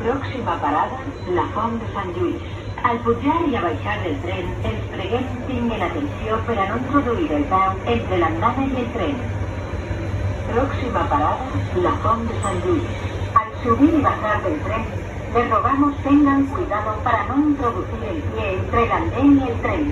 Próxima parada, la Font de Sant Lluís. Al pujar i a baixar del tren, els preguem tinguen atenció per a no introduir el peu entre l'andana i el tren. Próxima parada, la Font de Sant Lluís. Al subir y bajar del tren, les rogamos tengan cuidado para no introducir el pie entre el andén y el tren.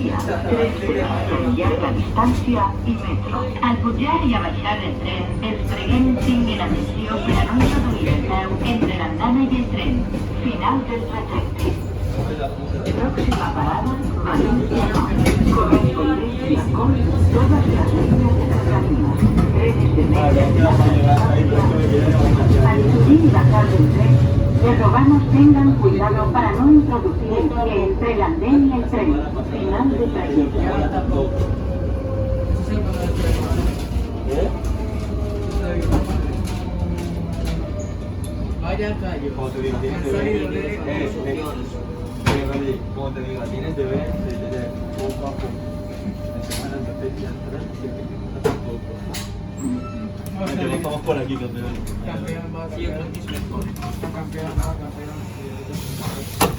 vía, tres de llarga distància i metro. Al pujar i a baixar del tren, els preguem tinguin atenció per a no introduir el peu entre l'andana i el tren. Final del trajecte. Próxima parada, Valencia Norte. Correspondencia con todas las líneas de cercanías. Trenes de media distancia. Al subir y bajar del tren, les rogamos tengan cuidado para no introducir el pie entre el andén y el tren. Final de trayecto. Vaya calle. Como te digo, tienes deberes de poco a poco. En semanas de fecha atrás, siempre estamos por aquí, campeón. Campeón va a ser. Campeón, campeón.